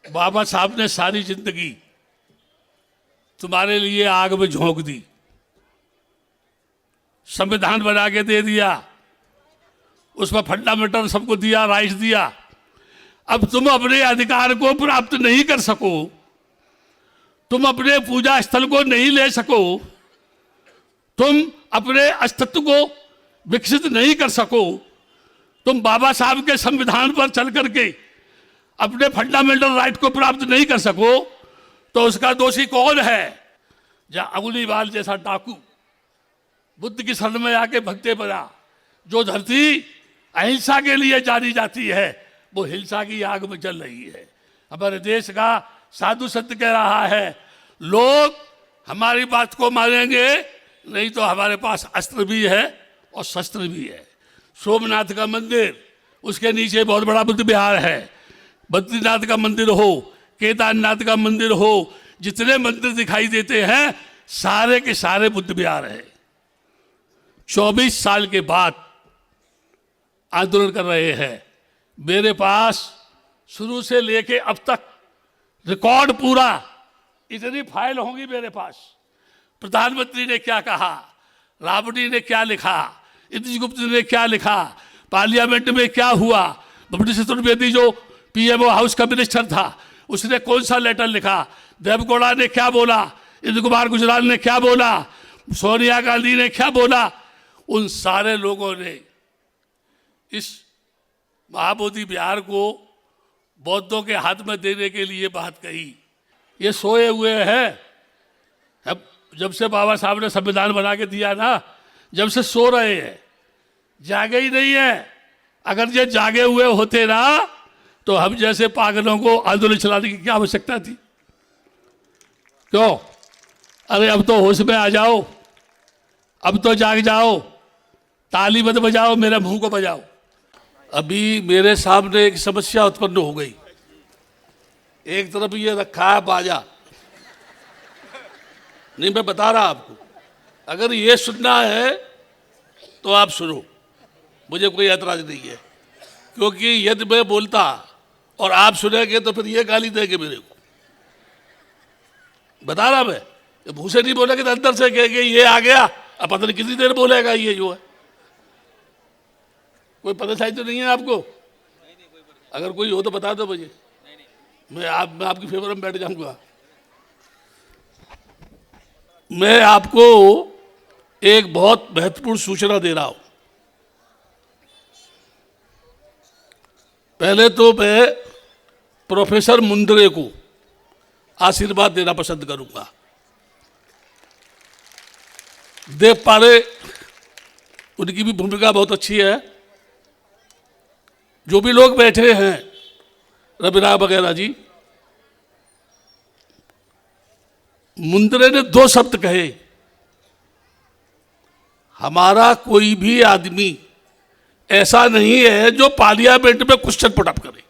बाबा साहब ने सारी जिंदगी तुम्हारे लिए आग में झोंक दी, संविधान बना के दे दिया, उसमें फंडामेंटल सबको दिया, राइट्स दिया। अब तुम अपने अधिकार को प्राप्त नहीं कर सको, तुम अपने पूजा स्थल को नहीं ले सको, तुम अपने अस्तित्व को विकसित नहीं कर सको, तुम बाबा साहब के संविधान पर चल करके अपने फंडामेंटल राइट को प्राप्त नहीं कर सको, तो उसका दोषी कौन है? जहां अंगुलीवाल जैसा डाकू बुद्ध की शरण में आके भगते बना। जो धरती अहिंसा के लिए जानी जाती है वो हिंसा की आग में जल रही है। हमारे देश का साधु संत कह रहा है, लोग हमारी बात को मानेंगे नहीं तो हमारे पास अस्त्र भी है और शस्त्र भी है। सोमनाथ का मंदिर, उसके नीचे बहुत बड़ा बुद्ध विहार है। बद्रीनाथ का मंदिर हो, केदारनाथ का मंदिर हो, जितने मंदिर दिखाई देते हैं सारे के सारे बुद्ध विहार है। 24 साल के बाद आंदोलन कर रहे हैं। मेरे पास शुरू से लेके अब तक रिकॉर्ड पूरा, इतनी फाइल होंगी मेरे पास। प्रधानमंत्री ने क्या कहा, राबड़ी ने क्या लिखा, इंद्रगुप्त ने क्या लिखा, पार्लियामेंट में क्या हुआ, बब्बड़ी चतुर्वेदी जो पीएमओ हाउस का मिनिस्टर था उसने कौन सा लेटर लिखा, देवगौड़ा ने क्या बोला, इंद्र कुमार गुजराल ने क्या बोला, सोनिया गांधी ने क्या बोला, उन सारे लोगों ने इस महाबोधि विहार को बौद्धों के हाथ में देने के लिए बात कही। ये सोए हुए हैं। अब जब से बाबा साहब ने संविधान बना के दिया ना, जब से सो रहे हैं, जागे ही नहीं है। अगर ये जागे हुए होते ना तो हम जैसे पागलों को आंदोलन चलाने की क्या आवश्यकता थी? क्यों? अरे अब तो होश में आ जाओ, अब तो जाग जाओ, ताली मत बजाओ, मेरे मुंह को बजाओ। अभी मेरे सामने एक समस्या उत्पन्न हो गई। एक तरफ ये रखा है बाजा, नहीं मैं बता रहा आपको, अगर ये सुनना है तो आप सुनो, मुझे कोई ऐतराज नहीं है। क्योंकि यदि मैं बोलता और आप सुनेंगे तो फिर ये गाली देंगे मेरे को। बता रहा मैं, मुंह से नहीं बोलेंगे तो अंदर से कहेंगे ये आ गया, अब पता नहीं कितनी देर बोलेगा ये जो है। कोई परेशानी तो नहीं है आपको? अगर कोई हो तो बता दो मुझे, मैं आपकी फेवर में बैठ जाऊंगा। मैं आपको एक बहुत महत्वपूर्ण सूचना दे रहा हूं। पहले तो मैं प्रोफेसर मुंदरे को आशीर्वाद देना पसंद करूंगा। देव पारे, उनकी भी भूमिका बहुत अच्छी है। जो भी लोग बैठे हैं, रविराम वगैरह जी, मुंदरे ने 2 शब्द कहे, हमारा कोई भी आदमी ऐसा नहीं है जो पार्लियामेंट में क्वेश्चन पुट अप करे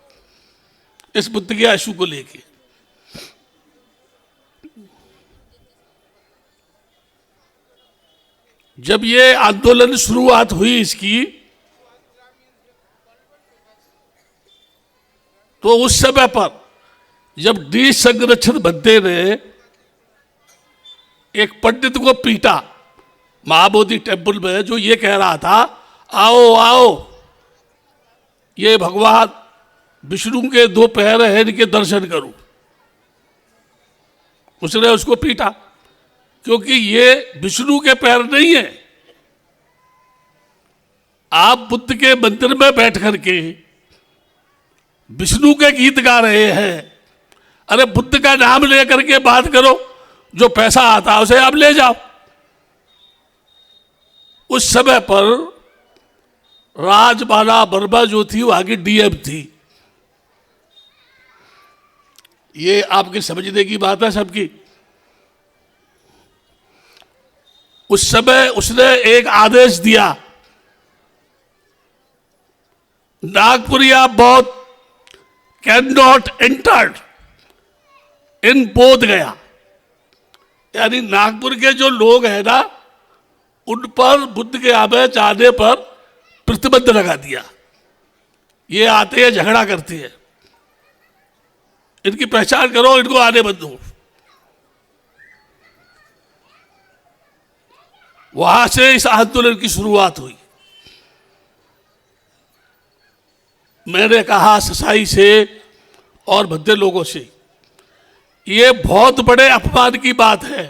इस बुद्ध के इशू को लेके। जब ये आंदोलन शुरुआत हुई इसकी, तो उस समय पर जब डी संरक्षण भद्दे ने एक पंडित को पीटा महाबोधि टेम्पल में, जो ये कह रहा था आओ आओ ये भगवान विष्णु के 2 पैर हैं, इनके दर्शन करो, उसने उसको पीटा। क्योंकि ये विष्णु के पैर नहीं है। आप बुद्ध के मंदिर में बैठ करके विष्णु के गीत गा रहे हैं। अरे बुद्ध का नाम लेकर के बात करो, जो पैसा आता है उसे आप ले जाओ। उस समय पर राजबाला वर्मा जो थी वो आगे डीएम थी। ये आपके समझने की बात है सबकी। उस समय उसने एक आदेश दिया, नागपुरिया बौद्ध कैन नॉट एंटर इन बोध गया। यानी नागपुर के जो लोग हैं ना, उन पर बुद्ध के आगे जाने पर प्रतिबंध लगा दिया। ये आते हैं, झगड़ा करते हैं। इनकी पहचान करो, इनको आने मत दो। वहां से इस आंदोलन की शुरुआत हुई। मैंने कहा ससाई से और भद्दे लोगों से, ये बहुत बड़े अपमान की बात है।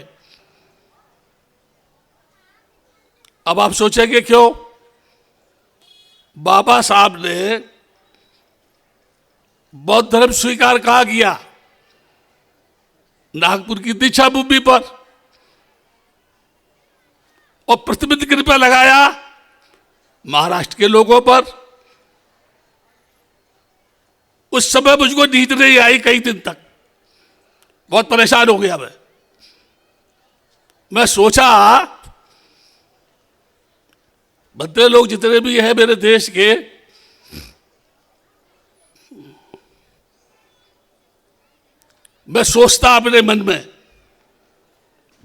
अब आप सोचेंगे क्यों? बाबा साहब ने बौद्ध धर्म स्वीकार कहा किया? नागपुर की दीक्षा भूमि पर, और प्रतिबंध कृपया लगाया महाराष्ट्र के लोगों पर। उस समय मुझको नींद नहीं आई कई दिन तक, बहुत परेशान हो गया मैं सोचा भद्दे लोग जितने भी हैं मेरे देश के, मैं सोचता अपने मन में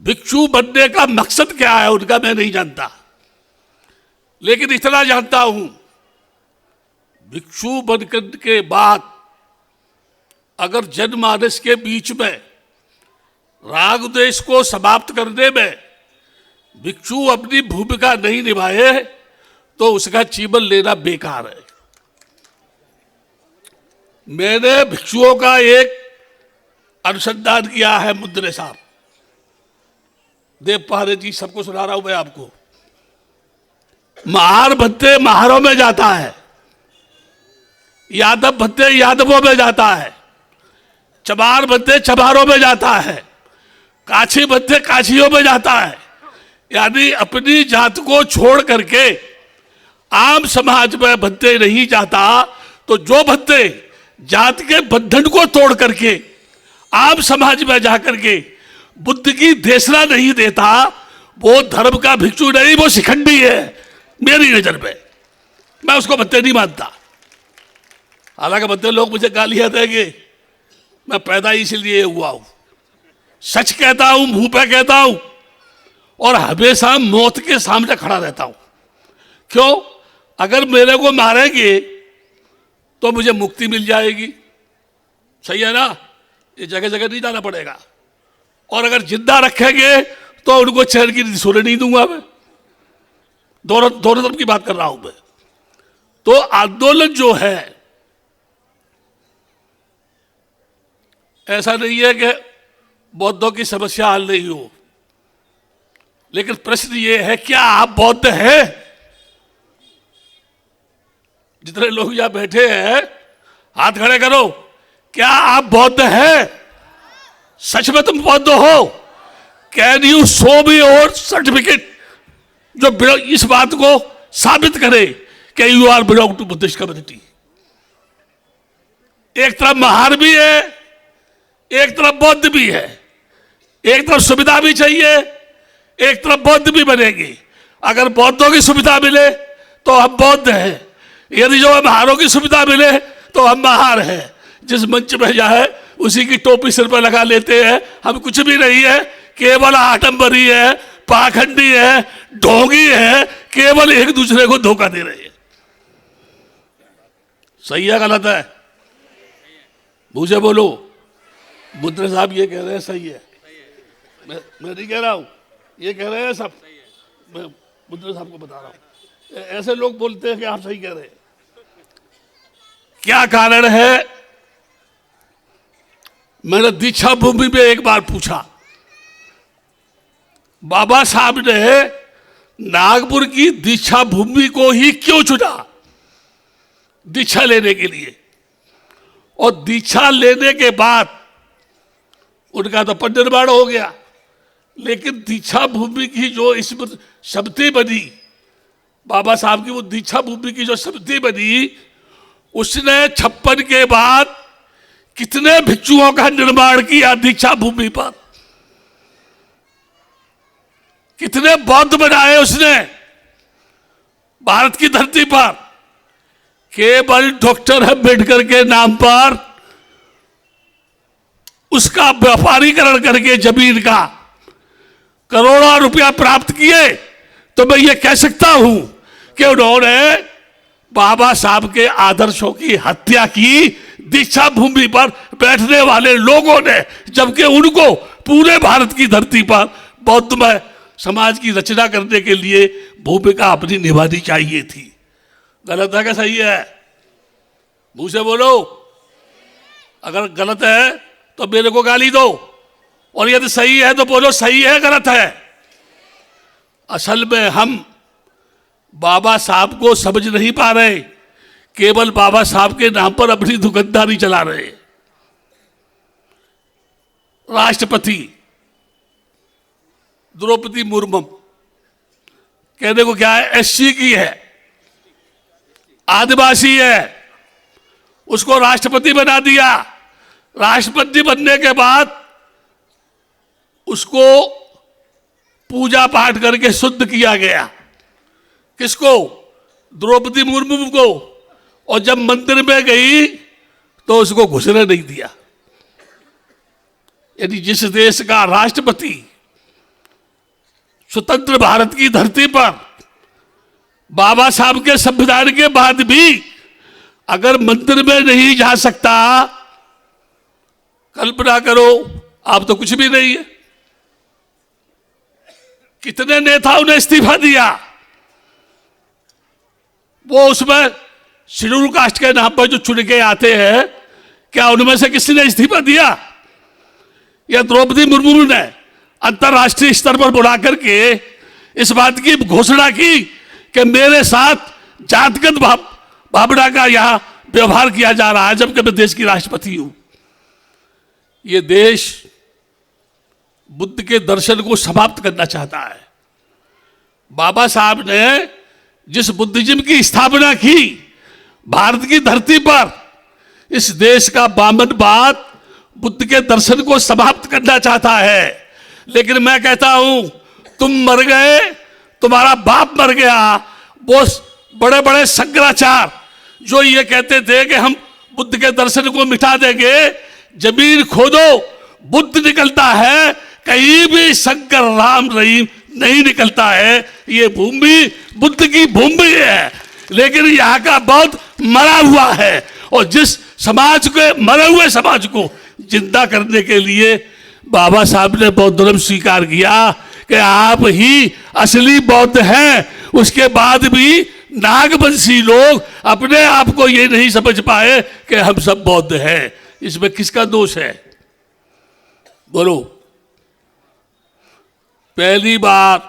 भिक्षु बनने का मकसद क्या है उनका मैं नहीं जानता, लेकिन इतना जानता हूं भिक्षु बनकर के बाद अगर जनमानस के बीच में राग द्वेष को समाप्त करने में भिक्षु अपनी भूमिका नहीं निभाए तो उसका जीवन लेना बेकार है। मैंने भिक्षुओं का एक अनुसंधान किया है, मुद्रे साहब, देव पहाड़े जी, सबको सुना रहा हूं मैं आपको। महार भत्ते महारों में जाता है, यादव भत्ते यादवों में जाता है, चमार भत्ते चमारों में जाता है, काछी भत्ते काछियों में जाता है। यानी अपनी जात को छोड़ करके आम समाज में भत्ते नहीं जाता, तो जो भत्ते जात के बंधन को तोड़ करके आम समाज में जाकर के बुद्ध की देशना नहीं देता, वो धर्म का भिक्षु नहीं, वो शिखंडी है मेरी नजर में। मैं उसको भत्ते नहीं मानता। हालांकि भत्ते लोग मुझे गालियां देंगे, मैं पैदा इसलिए हुआ हूं, सच कहता हूं, मुंह पे कहता हूं, और हमेशा मौत के सामने खड़ा रहता हूं। क्यों? अगर मेरे को मारेंगे तो मुझे मुक्ति मिल जाएगी, सही है ना? ये जगह जगह नहीं जाना पड़ेगा। और अगर जिंदा रखेंगे तो उनको चैन की नींद सोने नहीं दूंगा मैं। दोनों तरफ की बात कर रहा हूं मैं। तो आंदोलन जो है, ऐसा नहीं है कि बौद्धों की समस्या हल नहीं हो, लेकिन प्रश्न ये है क्या आप बौद्ध हैं? जितने लोग यहां बैठे हैं हाथ खड़े करो, क्या आप बौद्ध हैं? सच में तुम बौद्ध हो? Can you show me your certificate जो इस बात को साबित करे कि you are belong to Buddhist community? एक तरफ महार भी है, एक तरफ बौद्ध भी है, एक तरफ सुविधा भी चाहिए, एक तरफ बौद्ध भी बनेगी। अगर बौद्धों की सुविधा मिले तो हम बौद्ध हैं, यदि जो महारों की सुविधा मिले तो हम महार हैं। जिस मंच में जाए उसी की टोपी सिर पर लगा लेते हैं। हम कुछ भी नहीं है, केवल आडंबरी है, पाखंडी है, ढोंगी है, केवल एक दूसरे को धोखा दे रहे हैं। सही है गलत है? मुझे बोलो। मुद्रे साहब ये कह रहे हैं सही है, मैं नहीं कह रहा हूं, ये कह रहे हैं सब। मैं मुद्रे साहब को बता रहा हूं। ऐसे लोग बोलते हैं कि आप सही कह रहे हैं। क्या कारण है? मैंने दीक्षा भूमि में एक बार पूछा, बाबा साहब ने नागपुर की दीक्षा भूमि को ही क्यों चुना दीक्षा लेने के लिए? और दीक्षा लेने के बाद उनका तो पद निर्माण हो गया, लेकिन दीक्षा भूमि की जो इसमें समिति बनी, बाबा साहब की वो दीक्षा भूमि की जो समिति बनी, उसने 56 के बाद कितने भिक्षुओं का निर्माण किया दीक्षा भूमि पर? कितने बौद्ध बनाए उसने भारत की धरती पर? केवल डॉक्टर अम्बेडकर के नाम पर उसका व्यापारीकरण करके जमीन का करोड़ों रुपया प्राप्त किए। तो मैं ये कह सकता हूं कि उन्होंने बाबा साहब के आदर्शों की हत्या की दीक्षा भूमि पर बैठने वाले लोगों ने, जबकि उनको पूरे भारत की धरती पर बौद्धमय समाज की रचना करने के लिए भूमिका अपनी निभानी चाहिए थी। गलत है क्या सही है? मुंह से बोलो। अगर गलत है तो मेरे को गाली दो, और यदि सही है तो बोलो सही है गलत है। असल में हम बाबा साहब को समझ नहीं पा रहे, केवल बाबा साहब के नाम पर अपनी दुकानदारी चला रहे। राष्ट्रपति द्रौपदी मुर्मू कहने को क्या है, एससी की है, आदिवासी है, उसको राष्ट्रपति बना दिया। राष्ट्रपति बनने के बाद उसको पूजा पाठ करके शुद्ध किया गया। किसको? द्रौपदी मुर्मू को। और जब मंदिर में गई तो उसको घुसने नहीं दिया। यदि जिस देश का राष्ट्रपति स्वतंत्र भारत की धरती पर बाबा साहब के संविधान के बाद भी अगर मंदिर में नहीं जा सकता, कल्पना करो आप तो कुछ भी नहीं है। कितने नेताओं ने इस्तीफा दिया? वो उसमें शेड्यूल कास्ट के नाम पर जो चुन के आते हैं, क्या उनमें से किसी ने इस्तीफा दिया? या द्रौपदी मुर्मू ने अंतरराष्ट्रीय स्तर पर बुला करके इस बात की घोषणा की कि मेरे साथ जातिगत भावना का यहां व्यवहार किया जा रहा है, जबकि मैं देश की राष्ट्रपति हूं। यह देश बुद्ध के दर्शन को समाप्त करना चाहता है। बाबा साहब ने जिस बुद्धिज्म की स्थापना की भारत की धरती पर, इस देश का बामनवाद बुद्ध के दर्शन को समाप्त करना चाहता है। लेकिन मैं कहता हूं, तुम मर गए, तुम्हारा बाप मर गया। वो बड़े बड़े शंकराचार्य जो ये कहते थे कि हम बुद्ध के दर्शन को मिटा देंगे, जमीन खोदो बुद्ध निकलता है, कहीं भी शंकर राम रहीम नहीं निकलता है। ये भूमि बुद्ध की भूमि है, लेकिन यहाँ का बौद्ध मरा हुआ है। और जिस समाज को, मरे हुए समाज को जिंदा करने के लिए बाबा साहब ने बौद्ध धर्म स्वीकार किया कि आप ही असली बौद्ध हैं। उसके बाद भी नागवंशी लोग अपने आप को ये नहीं समझ पाए कि हम सब बौद्ध हैं। इसमें किसका दोष है? बोलो। पहली बार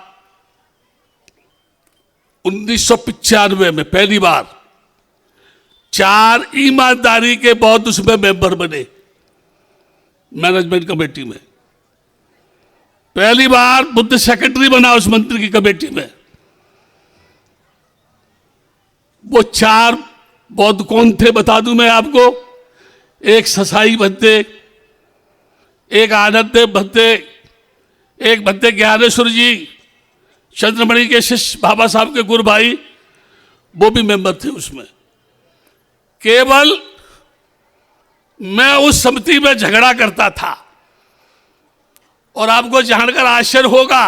1995 में पहली बार 4 ईमानदारी के बौद्ध उसमें मेंबर बने, मैनेजमेंट कमेटी में। पहली बार बुद्ध सेक्रेटरी बना उस मंत्री की कमेटी में। वो 4 बौद्ध कौन थे बता दूं मैं आपको। एक ससाई भंते, एक आनंद देव भंते, एक भंते ज्ञानेश्वर जी, चंद्रमणि के शिष्य बाबा साहब के गुरु भाई, वो भी मेंबर थे उसमें। केवल मैं उस समिति में झगड़ा करता था। और आपको जानकर आश्चर्य होगा,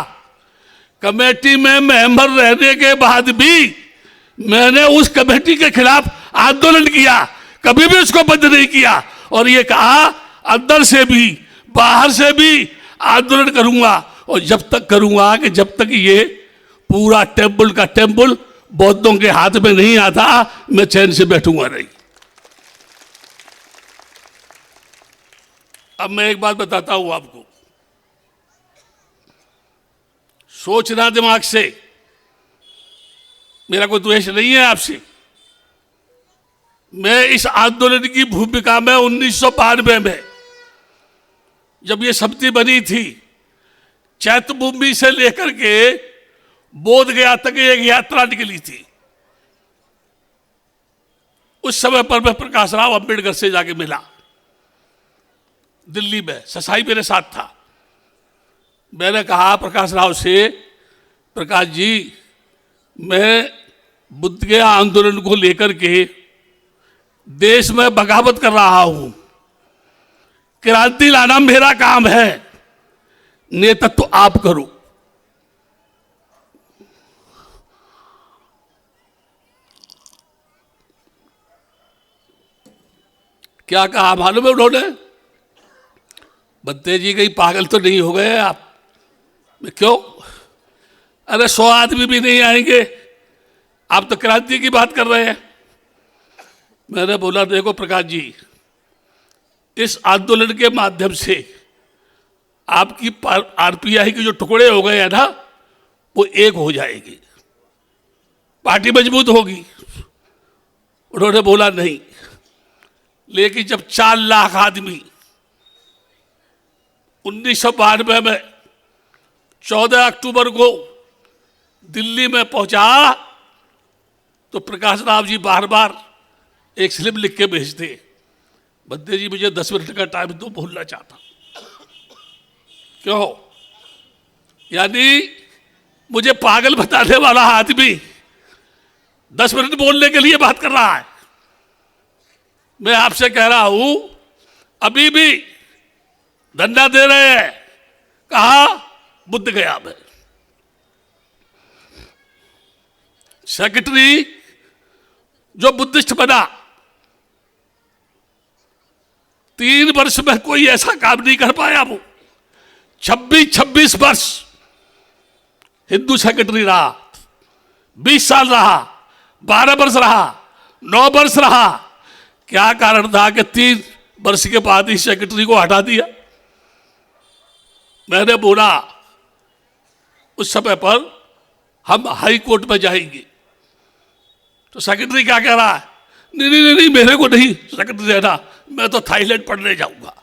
कमेटी में मेंबर रहने के बाद भी मैंने उस कमेटी के खिलाफ आंदोलन किया, कभी भी उसको बंद नहीं किया। और ये कहा अंदर से भी बाहर से भी आंदोलन करूंगा, और जब तक करूंगा कि जब तक ये पूरा टेम्पल का टेम्पल बौद्धों के हाथ में नहीं आता, मैं चैन से बैठूंगा नहीं। अब मैं एक बात बताता हूं आपको, सोचना दिमाग से, मेरा कोई द्वेष नहीं है आपसे। मैं इस आंदोलन की भूमिका में 1992 में जब ये समिति बनी थी, चैत्यभूमि से लेकर के बोध गया तक एक यात्रा निकली थी। उस समय पर मैं प्रकाश राव अंबेडकर से जाके मिला दिल्ली में, ससाई मेरे साथ था। मैंने कहा प्रकाश राव से, प्रकाश जी मैं बुद्ध के आंदोलन को लेकर के देश में बगावत कर रहा हूं, क्रांति लाना मेरा काम है, नेतृत्व आप करो। क्या कहा मालूम है उन्होंने? बत्ते जी कहीं पागल तो नहीं हो गए आप? क्यों? अरे 100 आदमी भी नहीं आएंगे, आप तो क्रांति की बात कर रहे हैं। मैंने बोला देखो प्रकाश जी, इस आंदोलन के माध्यम से आपकी आरपीआई के जो टुकड़े हो गए हैं ना, वो एक हो जाएगी, पार्टी मजबूत होगी। उन्होंने बोला नहीं, लेकिन जब 4 लाख आदमी 1992 में 14 अक्टूबर को दिल्ली में पहुंचा, तो प्रकाश राव जी बार बार एक स्लिप लिख के भेजते, बद्दे जी मुझे 10 मिनट का टाइम दो, बोलना चाहता। क्यों? यानी मुझे पागल बताने वाला आदमी 10 मिनट बोलने के लिए बात कर रहा है। मैं आपसे कह रहा हूं, अभी भी धरना दे रहे हैं, कहा बुद्ध गया में। सेक्रेटरी जो बुद्धिस्ट बना, 3 वर्ष में कोई ऐसा काम नहीं कर पाया। वो 26 वर्ष हिंदू सेक्रेटरी रहा, 20 साल रहा, 12 वर्ष रहा, 9 वर्ष रहा। क्या कारण था कि 3 वर्ष के बाद ही सेक्रेटरी को हटा दिया? मैंने बोला उस समय पर हम हाई कोर्ट में जाएंगे, तो सेक्रेटरी क्या कह रहा है, नहीं नहीं नहीं, मेरे को नहीं सेक्रेटरी रहना, मैं तो थाईलैंड पढ़ने जाऊंगा।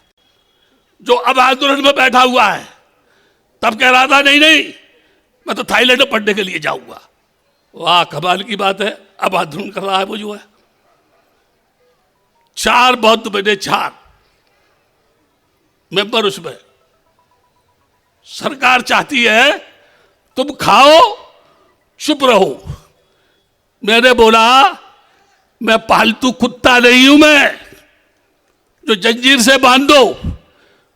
जो अब आंदोलन में बैठा हुआ है, तब कह रहा था नहीं नहीं, मैं तो थाईलैंड में पढ़ने के लिए जाऊंगा। वाह, कमाल की बात है। अब आंदोलन कर रहा है वो जो है। 4 बौद्ध बने, 4 मेंबर उसमें। सरकार चाहती है तुम खाओ चुप रहो। मैंने बोला मैं पालतू कुत्ता नहीं हूं, मैं जो जंजीर से बांध दो,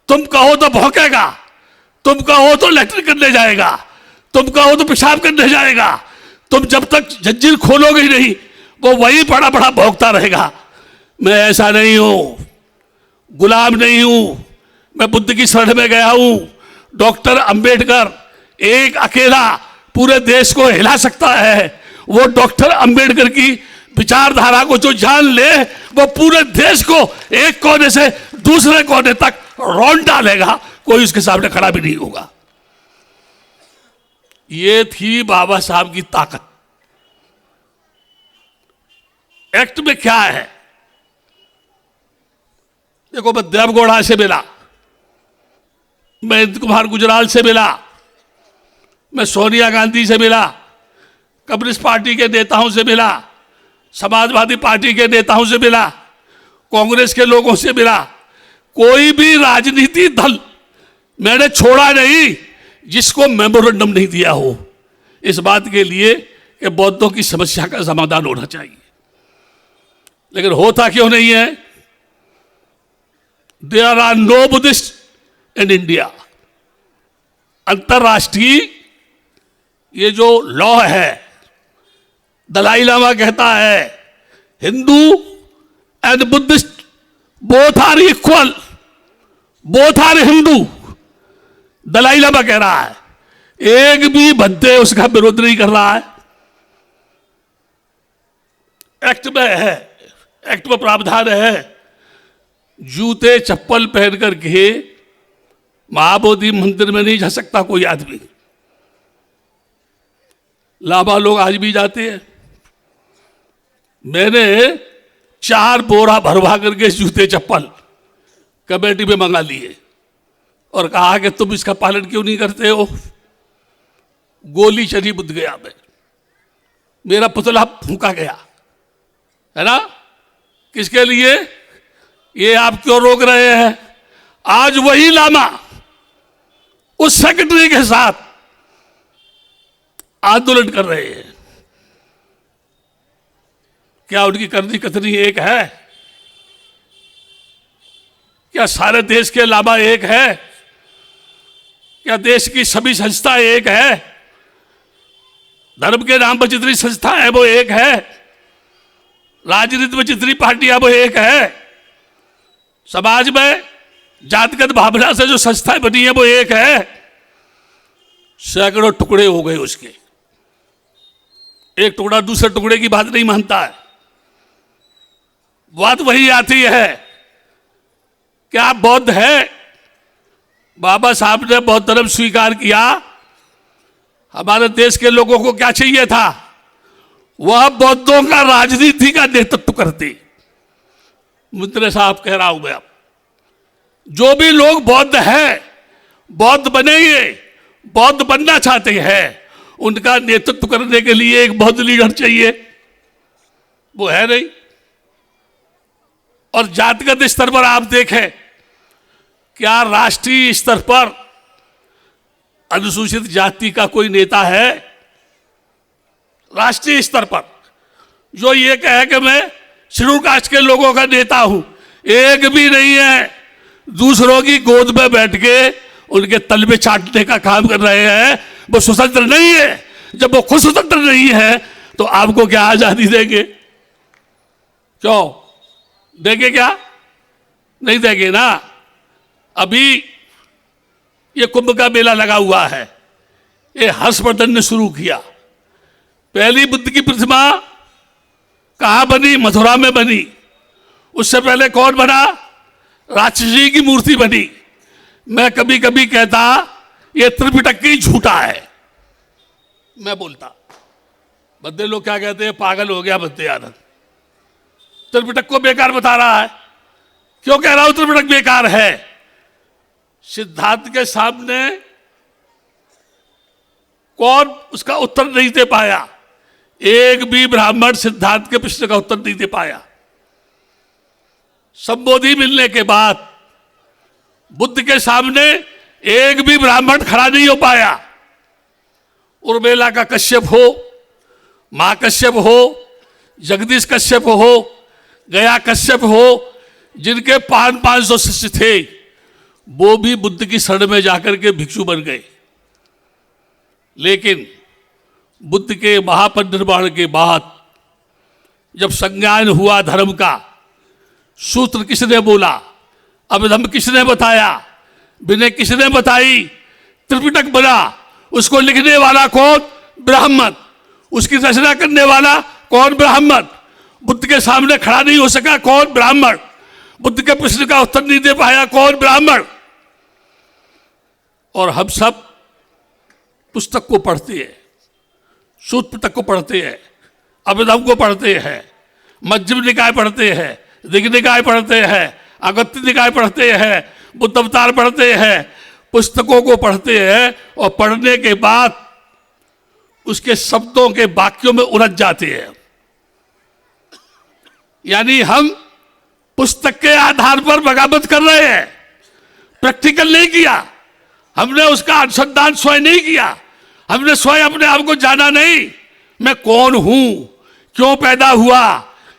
तुम कहो तो भौंकेगा, तुम कहो तो लैट्रिन करने जाएगा, तुम कहो तो पेशाब करने जाएगा। तुम जब तक जंजीर खोलोगे ही नहीं, वो वही बड़ा बड़ा भौंकता रहेगा। मैं ऐसा नहीं हूं, गुलाम नहीं हूं। मैं बुद्ध की शरण में गया हूं। डॉक्टर अंबेडकर एक अकेला पूरे देश को हिला सकता है। वो डॉक्टर अंबेडकर की विचारधारा को जो जान ले, वो पूरे देश को एक कोने से दूसरे कोने तक रौंद डालेगा, कोई उसके सामने खड़ा भी नहीं होगा। ये थी बाबा साहब की ताकत। एक्ट में क्या है? देखो, मैं देवगौड़ा से मिला, मैं इंद्र कुमार गुजराल से मिला, मैं सोनिया गांधी से मिला, कम्युनिस्ट पार्टी के नेताओं से मिला, समाजवादी पार्टी के नेताओं से मिला, कांग्रेस के लोगों से मिला। कोई भी राजनीति दल मैंने छोड़ा नहीं जिसको मेमोरेंडम नहीं दिया हो, इस बात के लिए कि बौद्धों की समस्या का समाधान होना चाहिए। लेकिन होता क्यों नहीं है? There are no Buddhist in India. अंतरराष्ट्रीय ये जो लॉ है, दलाई लामा कहता है Hindu and Buddhist both are equal, both are Hindu. Dalai Lama कह रहा है, एक भी बंदे उसका विरोध नहीं कर रहा है। एक्ट में है, एक्ट में प्रावधान है, जूते चप्पल पहन करके महाबोधि मंदिर में नहीं जा सकता कोई आदमी। लाभा लोग आज भी जाते हैं। मैंने 4 बोरा भरवा करके जूते चप्पल कमेटी में मंगा लिए और कहा कि तुम इसका पालन क्यों नहीं करते हो? गोली चली बुद्ध गया में, मेरा पुतला फूंका गया, है ना? किसके लिए? ये आप क्यों रोक रहे हैं? आज वही लामा उस सेक्रेटरी के साथ आंदोलन कर रहे हैं। क्या उनकी करनी कथनी एक है? क्या सारे देश के लामा एक है? क्या देश की सभी संस्था एक है? धर्म के नाम पर जितनी संस्था है वो एक है, राजनीति में जितनी पार्टियां वो एक है, समाज में जातिगत भावना से जो संस्थाएं बनी है वो एक है, सैकड़ों टुकड़े हो गए उसके। एक टुकड़ा दूसरे टुकड़े की बात नहीं मानता है। बात वही आती है कि आप बौद्ध है, बाबा साहब ने बौद्ध धर्म स्वीकार किया, हमारे देश के लोगों को क्या चाहिए था? वह बौद्धों का राजनीति का नेतृत्व करते। मित्र साहब कह रहा हूं मैं, अब जो भी लोग बौद्ध है, बौद्ध बनेंगे, बौद्ध बनना चाहते हैं, उनका नेतृत्व करने के लिए एक बौद्ध लीडर चाहिए। वो है नहीं। और जातिगत स्तर पर आप देखें, क्या राष्ट्रीय स्तर पर अनुसूचित जाति का कोई नेता है? राष्ट्रीय स्तर पर जो ये कहे कि मैं शेड्यूल कास्ट के लोगों का नेता हूं, एक भी नहीं है। दूसरों की गोद में बैठ के उनके तलबे चाटने का काम कर रहे हैं। वो स्वतंत्र नहीं है। जब वो खुद स्वतंत्र नहीं है तो आपको क्या आजादी देंगे? क्यों देंगे? क्या नहीं देंगे ना। अभी ये कुंभ का मेला लगा हुआ है, ये हर्षवर्धन ने शुरू किया। पहली बुद्ध की प्रतिमा कहां बनी? मथुरा में बनी। उससे पहले कौन बना? राक्षसी की मूर्ति बनी। मैं कभी कभी कहता ये त्रिपिटक ही झूठा है। मैं बोलता, बद्दे लोग क्या कहते हैं, पागल हो गया बद्दे आनंद, त्रिपिटक को बेकार बता रहा है। क्यों कह रहा हूं त्रिपिटक बेकार है? सिद्धार्थ के सामने कौन उसका उत्तर नहीं दे पाया? एक भी ब्राह्मण सिद्धार्थ के प्रश्न का उत्तर नहीं दे पाया। संबोधि मिलने के बाद बुद्ध के सामने एक भी ब्राह्मण खड़ा नहीं हो पाया। उर्मिला का कश्यप हो, मां कश्यप हो, जगदीश कश्यप हो, गया कश्यप हो, जिनके 500 शिष्य थे, वो भी बुद्ध की शरण में जाकर के भिक्षु बन गए। लेकिन बुद्ध के महापरिनिर्वाण के बाद जब संज्ञान हुआ धर्म का, सूत्र किसने बोला, अभिधम्म किसने बताया, विनय किसने बताई, त्रिपिटक बना। उसको लिखने वाला कौन? ब्राह्मण। उसकी रचना करने वाला कौन? ब्राह्मण। बुद्ध के सामने खड़ा नहीं हो सका, कौन? ब्राह्मण। बुद्ध के प्रश्न का उत्तर नहीं दे पाया, कौन? ब्राह्मण। और हम सब पुस्तक को पढ़ते हैं, सूत्र पिटक को पढ़ते हैं, अभिधम्म को पढ़ते हैं, मध्यम निकाय पढ़ते हैं, दिग्ग निकाय पढ़ते हैं, अगस्त्य निकाय पढ़ते हैं, बुद्ध अवतार पढ़ते हैं, पुस्तकों को पढ़ते हैं। और पढ़ने के बाद उसके शब्दों के वाक्यों में उलझ जाते हैं। यानी हम पुस्तक के आधार पर बगावत कर रहे हैं, प्रैक्टिकल नहीं किया। हमने उसका अनुसंधान स्वयं नहीं किया, हमने स्वयं अपने आप को जाना नहीं। मैं कौन हूं, क्यों पैदा हुआ,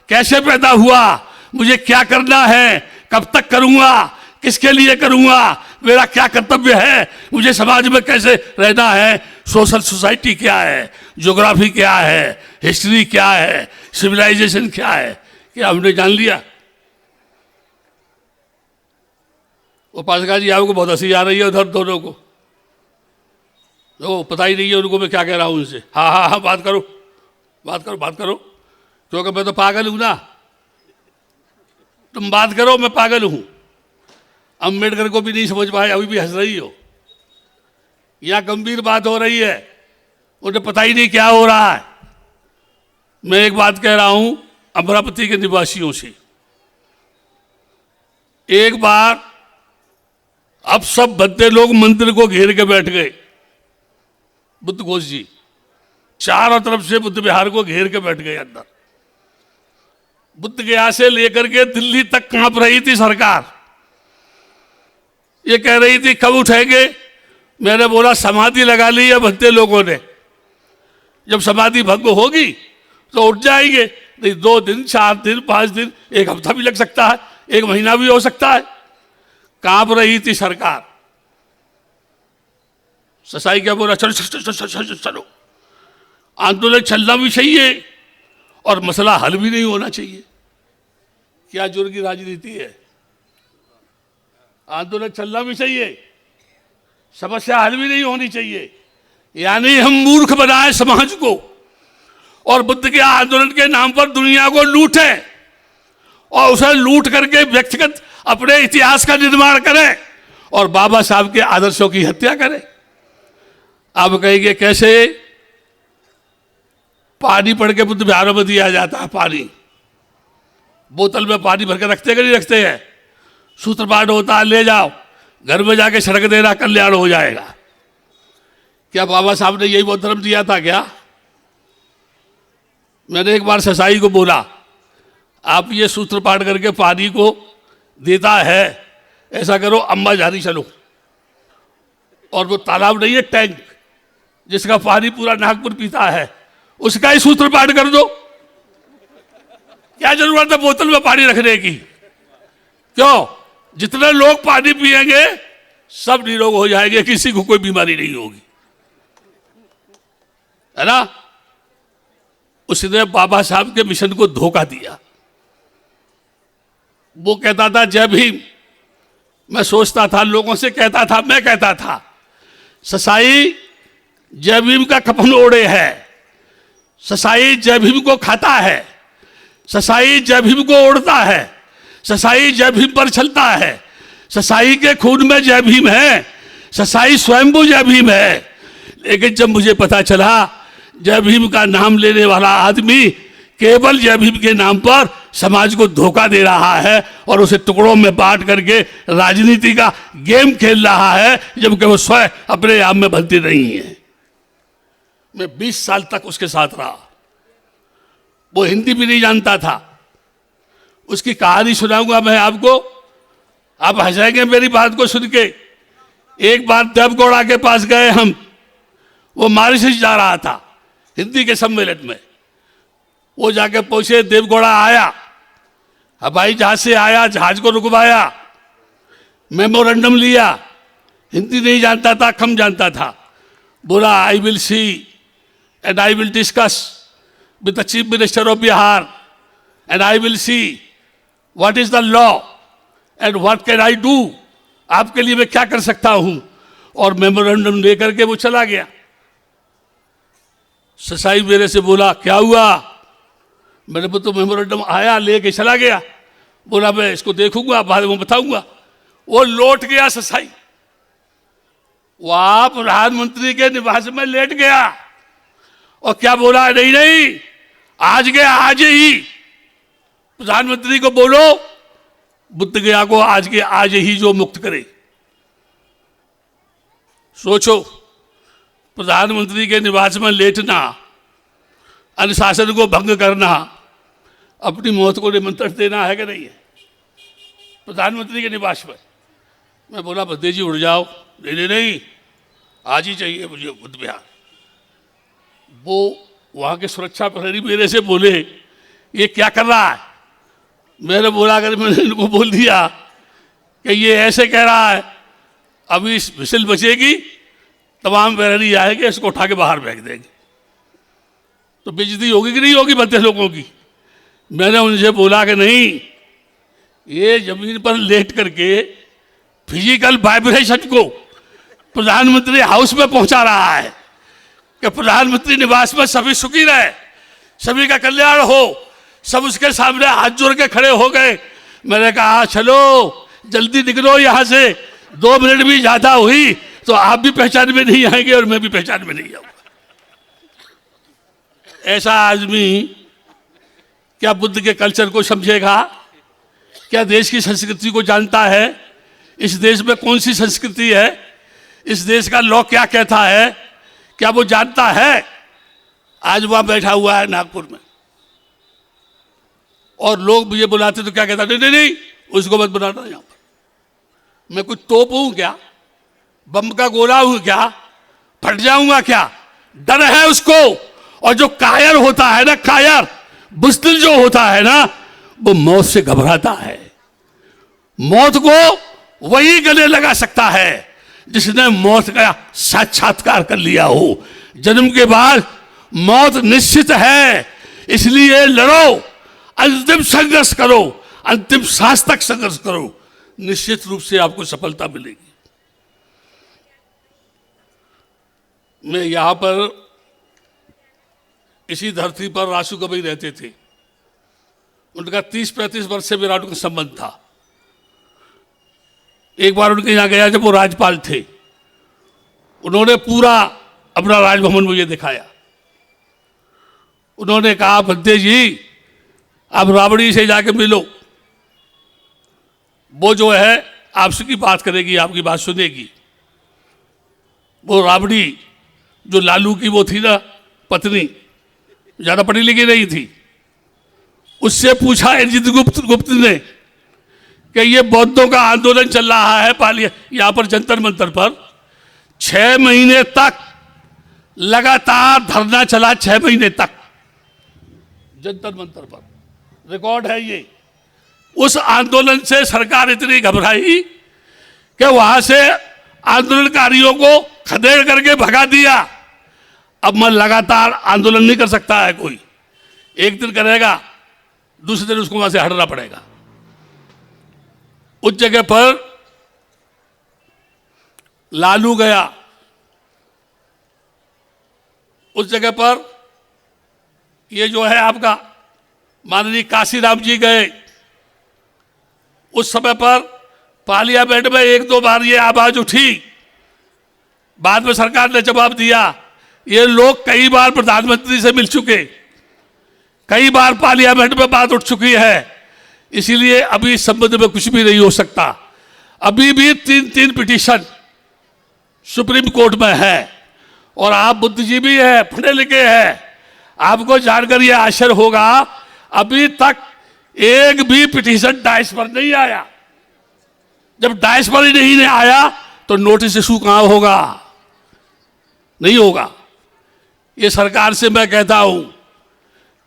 कैसे पैदा हुआ, मुझे क्या करना है, कब तक करूंगा, किसके लिए करूंगा, मेरा क्या कर्तव्य है, मुझे समाज में कैसे रहना है, सोशल सोसाइटी क्या है, ज्योग्राफी क्या है, हिस्ट्री क्या है, सिविलाइजेशन क्या है, क्या हमने जान लिया? उपासका जी आपको बहुत हंसी आ रही है उधर दोनों को, तो पता ही नहीं है उनको मैं क्या कह रहा हूं उनसे। हाँ हाँ हाँ, बात करो बात करो बात करो, क्योंकि मैं तो पागल हूं ना। तुम बात करो, मैं पागल हूं। अम्बेडकर को भी नहीं समझ पाए, अभी भी हंस रही हो। यहां गंभीर बात हो रही है, उन्हें पता ही नहीं क्या हो रहा है। मैं एक बात कह रहा हूं अमरावती के निवासियों से, एक बार अब सब बद्दे लोग मंदिर को घेर के बैठ गए। बुद्ध घोष जी चारों तरफ से बुद्ध विहार को घेर के बैठ गए अंदर। बुद्ध गया से लेकर के दिल्ली तक कांप रही थी सरकार। ये कह रही थी कब उठेंगे। मैंने बोला समाधि लगा ली है बद्दे लोगों ने, जब समाधि भंग होगी तो उठ जाएंगे। नहीं 2 दिन 4 दिन 5 दिन 1 हफ्ता भी लग सकता है, 1 महीना भी हो सकता है। कांप रही थी सरकार। ससाई क्या बोला, चलो चलो चलो चलो चलो, आंदोलन चलना भी चाहिए और मसला हल भी नहीं होना चाहिए। क्या जोर की राजनीति है। आंदोलन चलना भी चाहिए, समस्या हल भी नहीं होनी चाहिए। यानी हम मूर्ख बनाए समाज को और बुद्ध के आंदोलन के नाम पर दुनिया को लूटे और उसे लूट करके व्यक्तिगत अपने इतिहास का निर्माण करें और बाबा साहब के आदर्शों की हत्या करें। आप कहेंगे कैसे? पानी पढ़ के बुद्ध विहारों में दिया जाता है, पानी बोतल में पानी भर के रखते कि नहीं रखते हैं? सूत्रपाठ होता है, ले जाओ घर में जाके छिड़क देना, कल्याण हो जाएगा। क्या बाबा साहब ने यही बहुत धर्म दिया था क्या? मैंने एक बार ससाई को बोला, आप ये सूत्रपाठ करके पानी को देता है, ऐसा करो अम्बा झारी चलो, और वो तालाब नहीं है, टैंक जिसका पानी पूरा नागपुर पीता है, उसका ही सूत्रपाठ कर दो। क्या जरूरत है बोतल में पानी रखने की? क्यों? जितने लोग पानी पिएंगे सब निरोग हो जाएंगे, किसी को कोई बीमारी नहीं होगी, है ना? उसने बाबा साहब के मिशन को धोखा दिया। वो कहता था जय भीम, मैं सोचता था, लोगों से कहता था, मैं कहता था ससाई जय भीम का कफन ओढ़े है, ससाई जय भीम को खाता है, ससाई जय भीम को ओढ़ता है, ससाई जय भीम पर चलता है, ससाई के खून में जय भीम है, ससाई स्वयंभू जय भीम है। लेकिन जब मुझे पता चला जय भीम का नाम लेने वाला आदमी केवल जय भीम के नाम पर समाज को धोखा दे रहा है और उसे टुकड़ों में बांट करके राजनीति का गेम खेल रहा है, जबकि वो स्वयं अपने आप में भलती नहीं है। मैं 20 साल तक उसके साथ रहा। वो हिंदी भी नहीं जानता था। उसकी कहानी सुनाऊंगा मैं आपको, आप हंसाएंगे मेरी बात को सुन के। एक बार देवगौड़ा के पास गए हम, वो मॉरिशस जा रहा था हिंदी के सम्मेलन में। वो जाके पहुंचे, देवगौड़ा आया, हवाई जहाज से आया, जहाज को रुकवाया, मेमोरेंडम लिया, हिंदी नहीं जानता था, कम जानता था। बोला I will see and I will discuss with the chief minister of Bihar and I will see what is the law and what can I do, आपके लिए मैं क्या कर सकता हूं। और मेमोरेंडम लेकर के वो चला गया। ससाई मेरे से बोला क्या हुआ? मैंने बोला तो मेमोरेंडम आया, लेके चला गया। बोला मैं इसको देखूंगा, बाद में बताऊंगा। वो लौट गया ससाई, वहां प्रधानमंत्री के निवास में लेट गया और क्या बोला? नहीं नहीं, आज गया आज ही। प्रधानमंत्री को बोलो बुद्ध गया को आज के आज ही जो मुक्त करे। सोचो, प्रधानमंत्री के निवास में लेटना, अनुशासन को भंग करना, अपनी मौत को निमंत्रण देना है कि नहीं है? प्रधानमंत्री के निवास में मैं बोला बद्दे जी उड़ जाओ। नहीं नहीं, आज ही चाहिए मुझे बुद्ध विहार। वो वहाँ के सुरक्षा प्रहरी मेरे से बोले ये क्या कर रहा है? मैंने बोला अगर मैंने इनको बोल दिया कि ये ऐसे कह रहा है, अभी इस विसिल बचेगी, तमाम प्रहरी आएंगे, इसको उठा के बाहर फेंक देंगे, तो बेइज्जती होगी कि नहीं होगी बद्दे लोगों की? मैंने उनसे बोला कि नहीं, ये जमीन पर लेट करके फिजिकल वाइब्रेशन को प्रधानमंत्री हाउस में पहुंचा रहा है कि प्रधानमंत्री निवास में सभी सुखी रहे, सभी का कल्याण हो। सब उसके सामने हाथ जोड़ के खड़े हो गए। मैंने कहा चलो जल्दी निकलो यहां से, 2 मिनट भी ज्यादा हुई तो आप भी पहचान में नहीं आएंगे और मैं भी पहचान में नहीं आऊंगा। ऐसा आदमी क्या बुद्ध के कल्चर को समझेगा? क्या देश की संस्कृति को जानता है? इस देश में कौन सी संस्कृति है? इस देश का लॉ क्या कहता है? क्या वो जानता है? आज वहां बैठा हुआ है नागपुर में, और लोग मुझे बुलाते तो क्या कहता? नहीं नहीं नहीं, उसको मत बुलाना यहां पर। मैं कुछ तोप हूं क्या? बम का गोला हूं क्या? फट जाऊंगा क्या? डर है उसको। और जो कायर होता है ना, कायर बुज़दिल जो होता है ना, वो मौत से घबराता है। मौत को वही गले लगा सकता है जिसने मौत का साक्षात्कार कर लिया हो। जन्म के बाद मौत निश्चित है, इसलिए लड़ो, अंतिम संघर्ष करो, अंतिम सांस तक संघर्ष करो, निश्चित रूप से आपको सफलता मिलेगी। मैं यहाँ पर इसी धरती पर रासू कबीर रहते थे। उनका 30-35 वर्ष से मेरा उनका संबंध था। एक बार उनके यहाँ गया जब वो राज्यपाल थे, उन्होंने पूरा अपना राजभवन मुझे दिखाया। उन्होंने कहा, भद्दे जी आप राबड़ी से जाके मिलो, वो जो है आपसे की बात करेगी, आपकी बात सुनेगी। वो राबड़ी जो लालू की वो थी ना पत्नी, ज्यादा पढ़ी लिखी नहीं थी, उससे पूछा इंद्रजीत गुप्त ने कि ये बौद्धों का आंदोलन चल रहा है पालिया यहां पर जंतर मंतर पर, 6 महीने तक लगातार धरना चला, 6 महीने तक जंतर मंतर पर, रिकॉर्ड है ये। उस आंदोलन से सरकार इतनी घबराई कि वहां से आंदोलनकारियों को खदेड़ करके भगा दिया। अब मैं लगातार आंदोलन नहीं कर सकता है कोई, एक दिन करेगा दूसरे दिन उसको वहां से हटना पड़ेगा। उस जगह पर लालू गया, उस जगह पर ये जो है आपका माननीय काशीराम जी गए। उस समय पर पार्लियामेंट में 1-2 बार ये आवाज उठी, बाद में सरकार ने जवाब दिया। ये लोग कई बार प्रधानमंत्री से मिल चुके, कई बार पार्लियामेंट में बात उठ चुकी है, इसीलिए अभी इस संबंध में कुछ भी नहीं हो सकता। अभी भी 3 पिटीशन सुप्रीम कोर्ट में है और आप बुद्धिजीवी हैं, पढ़े लिखे हैं, आपको जानकर यह आश्चर्य होगा अभी तक एक भी पिटीशन डाइस पर नहीं आया। जब डाइस पर ही नहीं आया तो नोटिस इशू कहां होगा? नहीं होगा। ये सरकार से मैं कहता हूं,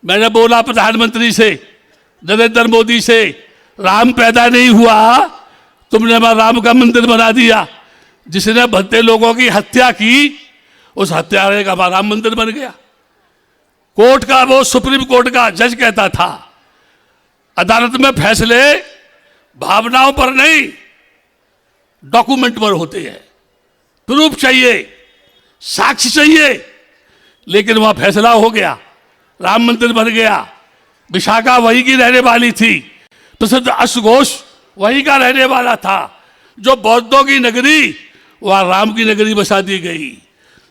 मैंने बोला प्रधानमंत्री से, नरेंद्र मोदी से, राम पैदा नहीं हुआ, तुमने वहां राम का मंदिर बना दिया। जिसने भद्दे लोगों की हत्या की उस हत्यारे का वहां राम मंदिर बन गया। कोर्ट का वो सुप्रीम कोर्ट का जज कहता था, अदालत में फैसले भावनाओं पर नहीं डॉक्यूमेंट पर होते हैं, प्रूफ चाहिए, साक्ष्य चाहिए। लेकिन वहां फैसला हो गया, राम मंदिर बन गया। विशाखा वहीं की रहने वाली थी, प्रसिद्ध अश्वघोष वहीं का रहने वाला था। जो बौद्धों की नगरी वहां राम की नगरी बसा दी गई।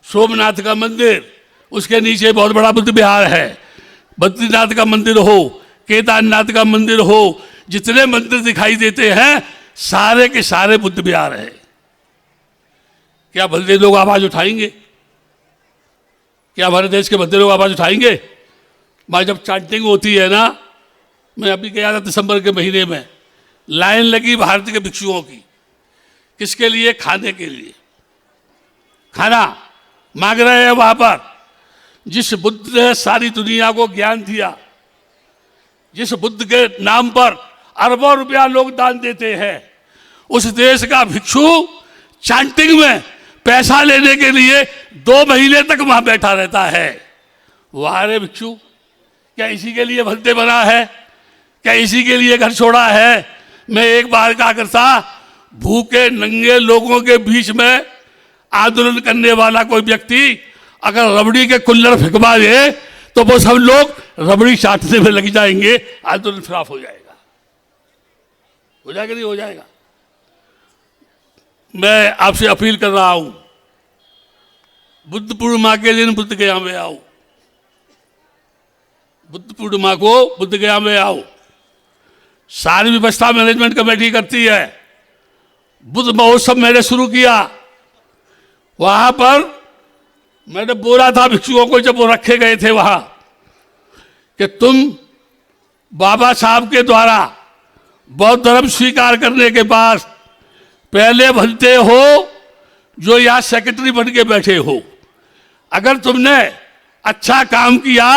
सोमनाथ का मंदिर, उसके नीचे बहुत बड़ा बुद्ध विहार है। बद्रीनाथ का मंदिर हो, केदारनाथ का मंदिर हो, जितने मंदिर दिखाई देते हैं सारे के सारे बुद्ध विहार है। क्या भद्दे लोग आवाज उठाएंगे? क्या हमारे देश के भद्दे लोग आवाज उठाएंगे? भाई जब चांटिंग होती है ना, मैं अभी गया था दिसंबर के महीने में, लाइन लगी भारत के भिक्षुओं की। किसके लिए? खाने के लिए। खाना मांग रहे हैं वहां पर। जिस बुद्ध ने सारी दुनिया को ज्ञान दिया, जिस बुद्ध के नाम पर अरबों रुपया लोग दान देते हैं, उस देश का भिक्षु चांटिंग में पैसा लेने के लिए 2 महीने तक वहां बैठा रहता है। वाह रे भिक्षु, क्या इसी के लिए भद्दे बना है? क्या इसी के लिए घर छोड़ा है? मैं एक बार क्या करता, भूखे नंगे लोगों के बीच में आंदोलन करने वाला कोई व्यक्ति अगर रबड़ी के कुल्लड़ फेंकवा दे तो वो सब लोग रबड़ी चाटने में लग जाएंगे, आंदोलन खराब हो जाएगा। हो जाएगा नहीं हो जाएगा? मैं आपसे अपील कर रहा हूं, बुद्ध पूर्णिमा के दिन बुद्ध गया में आओ। बुद्ध पूर्णिमा को बुद्ध गया में आओ। सारी व्यवस्था मैनेजमेंट कमेटी करती है। बुद्ध महोत्सव मैंने शुरू किया, वहां पर मैंने बोला था भिक्षुओं को जब वो रखे गए थे वहां, कि तुम बाबा साहब के द्वारा बौद्ध धर्म स्वीकार करने के बाद पहले बनते हो जो यहां सेक्रेटरी बन के बैठे हो। अगर तुमने अच्छा काम किया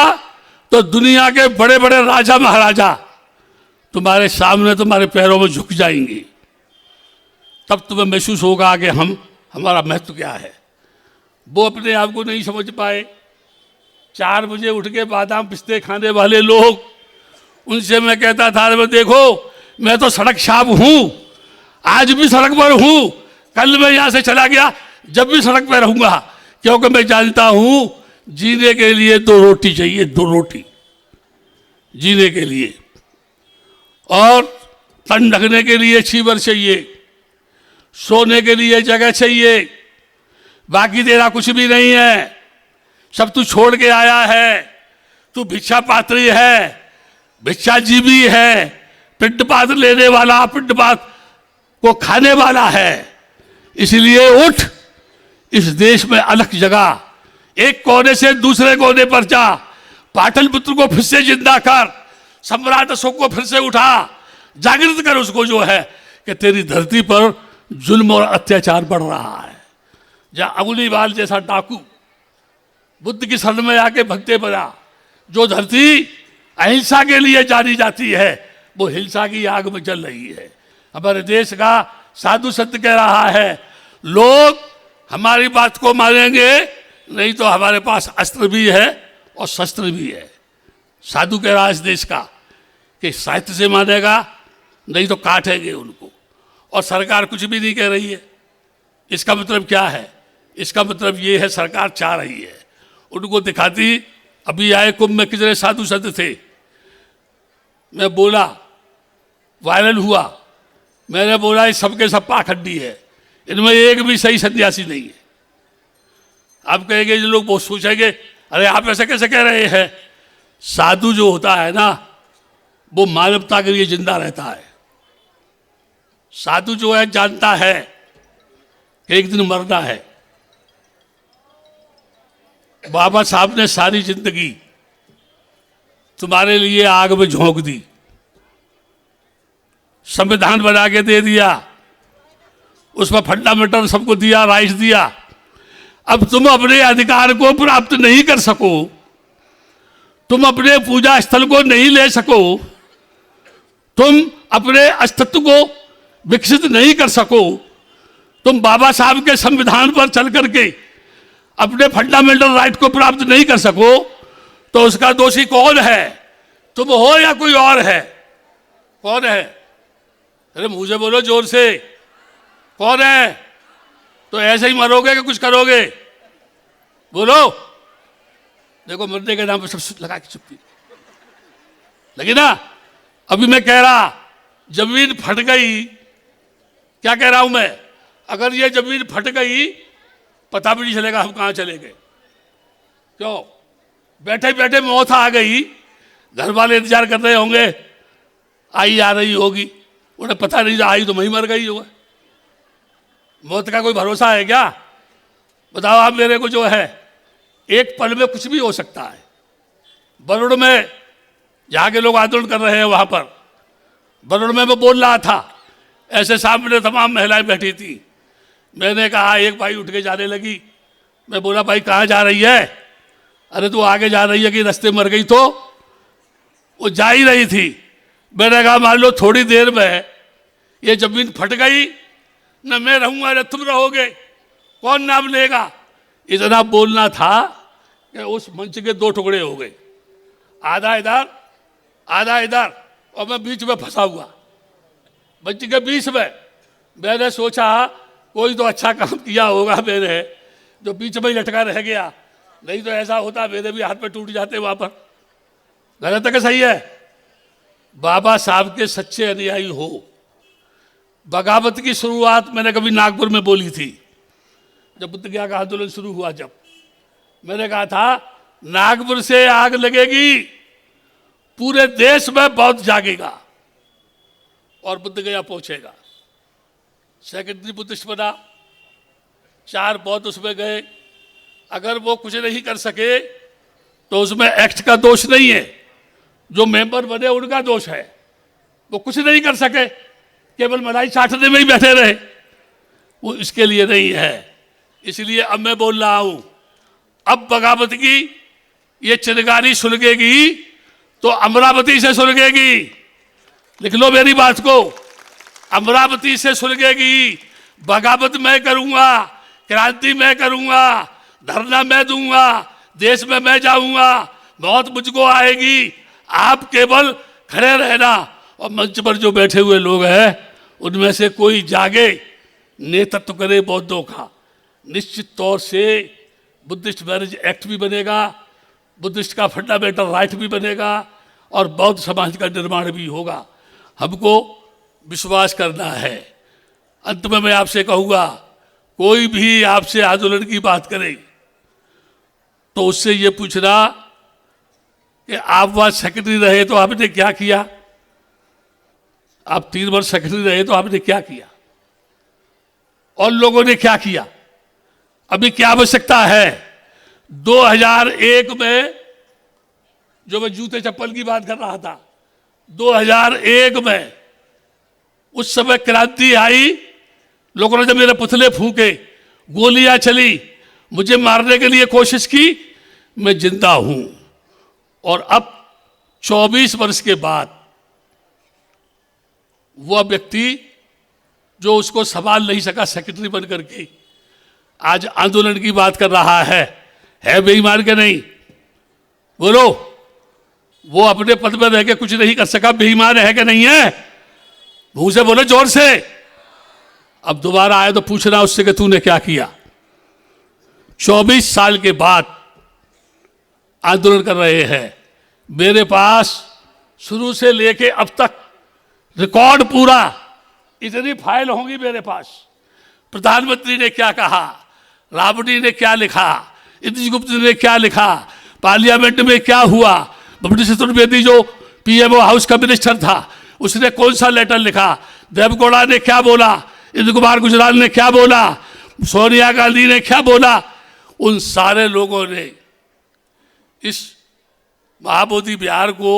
तो दुनिया के बड़े बड़े राजा महाराजा तुम्हारे सामने तुम्हारे पैरों में झुक जाएंगे। तब तुम्हें महसूस होगा कि हमारा महत्व क्या है। वो अपने आप को नहीं समझ पाए। 4 बजे उठ के बादाम पिस्ते खाने वाले लोग, उनसे मैं कहता था, मैं देखो मैं तो सड़क छाप हूं, आज भी सड़क पर हूं, कल मैं यहां से चला गया, जब भी सड़क पर रहूंगा, क्योंकि मैं जानता हूं जीने के लिए 2 रोटी चाहिए, 2 रोटी जीने के लिए, और तन ढकने के लिए चीवर चाहिए, सोने के लिए जगह चाहिए। बाकी तेरा कुछ भी नहीं है, सब तू छोड़ के आया है। तू भिक्षा पात्री है, भिक्षा जीवी है, पिंडपात लेने वाला, पिंडपात को खाने वाला है। इसलिए उठ, इस देश में अलग जगह, एक कोने से दूसरे कोने पर जा, पाटलिपुत्र को फिर से जिंदा कर, सम्राट अशोक को फिर से उठा, जागृत कर उसको जो है कि तेरी धरती पर जुल्म और अत्याचार बढ़ रहा है। जहां अग्निवाल जैसा डाकू बुद्ध की शरण में आके भगते बना, जो धरती अहिंसा के लिए जानी जाती है, वो हिंसा की आग में जल रही है। हमारे देश का साधु संत कह रहा है, लोग हमारी बात को मानेंगे, नहीं तो हमारे पास अस्त्र भी है और शस्त्र भी है। साधु कह रहा है इस देश का कि साहित्य से मानेगा, नहीं तो काटेंगे उनको। और सरकार कुछ भी नहीं कह रही है। इसका मतलब क्या है? इसका मतलब ये है सरकार चाह रही है उनको दिखाती। अभी आए कुंभ में कितने साधु संत थे, मैं बोला, वायरल हुआ, मैंने बोला ये सबके सब पाखंडी है, इनमें एक भी सही सन्यासी नहीं है। आप कहेंगे, जो लोग बहुत सोचेंगे, अरे आप ऐसे कैसे कह रहे हैं? साधु जो होता है ना, वो मानवता के लिए जिंदा रहता है। साधु जो है जानता है कि एक दिन मरना है। बाबा साहब ने सारी जिंदगी तुम्हारे लिए आग में झोंक दी, संविधान बना के दे दिया, उसमें फंडामेंटल सबको दिया, राइट्स दिया। अब तुम अपने अधिकार को प्राप्त नहीं कर सको, तुम अपने पूजा स्थल को नहीं ले सको, तुम अपने अस्तित्व को विकसित नहीं कर सको, तुम बाबा साहब के संविधान पर चल करके अपने फंडामेंटल राइट को प्राप्त नहीं कर सको, तो उसका दोषी कौन है? तुम हो या कोई और है? कौन है? अरे मुझे बोलो जोर से, कौन है? तो ऐसे ही मरोगे कि कुछ करोगे? बोलो। देखो, मरने के नाम पर सब लगा के चुप्पी लगी ना। अभी मैं कह रहा, जमीन फट गई, क्या कह रहा हूं मैं? अगर ये जमीन फट गई, पता भी नहीं चलेगा हम कहां चले गए। क्यों? बैठे बैठे मौत आ गई, घर वाले इंतजार कर रहे होंगे, आई आ रही होगी, उन्हें पता नहीं आई तो वहीं मर गई होगा। मौत का कोई भरोसा है क्या? बताओ आप मेरे को। जो है एक पल में कुछ भी हो सकता है। बरुड़ में जहाँ के लोग आंदोलन कर रहे हैं, वहां पर बरुड़ में मैं बोल रहा था, ऐसे सामने तमाम महिलाएं बैठी थी। मैंने कहा, एक भाई उठ के जाने लगी। मैं बोला, भाई कहाँ जा रही है? अरे तू आगे जा रही है कि रास्ते मर गई? तो वो जा ही रही थी। मैंने कहा, मान लो थोड़ी देर में ये जमीन फट गई, न मैं रहूंगा न तुम रहोगे, कौन नाम लेगा? इतना बोलना था कि उस मंच के 2 टुकड़े हो गए, आधा इधर आधा इधर, और मैं बीच में फंसा हुआ, मंच के बीच में। मैंने सोचा कोई तो अच्छा काम किया होगा मैंने, जो बीच में ही लटका रह गया, नहीं तो ऐसा होता मेरे भी हाथ में टूट जाते वहां पर। गलत है कि सही है? बाबा साहब के सच्चे अनुयायी हो। बगावत की शुरुआत मैंने कभी नागपुर में बोली थी, जब बुद्ध गया का आंदोलन शुरू हुआ। जब मैंने कहा था, नागपुर से आग लगेगी, पूरे देश में बौद्ध जागेगा और बुद्ध गया पहुंचेगा। सेकेंडरी बुद्धिस्ट बना, 4 बौद्ध उसमें गए। अगर वो कुछ नहीं कर सके तो उसमें एक्ट का दोष नहीं है, जो मेंबर बने उनका दोष है। वो कुछ नहीं कर सके, केवल मलाई चाटने में ही बैठे रहे, वो इसके लिए नहीं है। इसलिए अब मैं बोल रहा हूं, अब बगावत की ये चिनगारी सुलगेगी तो अमरावती से सुलगेगी। लिख लो मेरी बात को, अमरावती से सुलगेगी। बगावत मैं करूंगा, क्रांति मैं करूंगा, धरना मैं दूंगा, देश में मैं जाऊंगा, मौत मुझको आएगी। आप केवल खड़े रहना, और मंच पर जो बैठे हुए लोग हैं उनमें से कोई जागे, नेतृत्व करे बौद्धों का, निश्चित तौर से बुद्धिस्ट मैरिज एक्ट भी बनेगा, बुद्धिस्ट का फंडामेंटल राइट भी बनेगा और बौद्ध समाज का निर्माण भी होगा। हमको विश्वास करना है। अंत में मैं आपसे कहूँगा, कोई भी आपसे आंदोलन की बात करे तो उससे ये पूछना कि आप वहाँ सेक्रेटरी रहे तो आपने क्या किया, आप 3 वर्ष सेक्रेटरी रहे तो आपने क्या किया, और लोगों ने क्या किया, अभी क्या आवश्यकता है। 2001 में जो मैं जूते चप्पल की बात कर रहा था, 2001 में उस समय क्रांति आई, लोगों ने जब मेरे पुतले फूके, गोलियां चली, मुझे मारने के लिए कोशिश की, मैं जिंदा हूं। और अब 24 वर्ष के बाद वह व्यक्ति जो उसको संभाल नहीं सका सेक्रेटरी बन करके आज आंदोलन की बात कर रहा है बेईमान के नहीं? बोलो, वो अपने पद पर रह के कुछ नहीं कर सका, बेईमान है कि नहीं है? मुंह से बोलो, जोर से। अब दोबारा आए तो पूछना उससे कि तूने क्या किया। 24 साल के बाद आंदोलन कर रहे हैं। मेरे पास शुरू से लेके अब तक रिकॉर्ड पूरा, इतनी फाइल होंगी मेरे पास। प्रधानमंत्री ने क्या कहा, राबड़ी ने क्या लिखा, इंद्रगुप्त ने क्या लिखा, पार्लियामेंट में क्या हुआ, बब्बड़ी चतुर्वेदी जो पीएमओ हाउस का मिनिस्टर था उसने कौन सा लेटर लिखा, देवगौड़ा ने क्या बोला, इंद्र कुमार गुजराल ने क्या बोला, सोनिया गांधी ने क्या बोला, उन सारे लोगों ने इस महाबोधि विहार को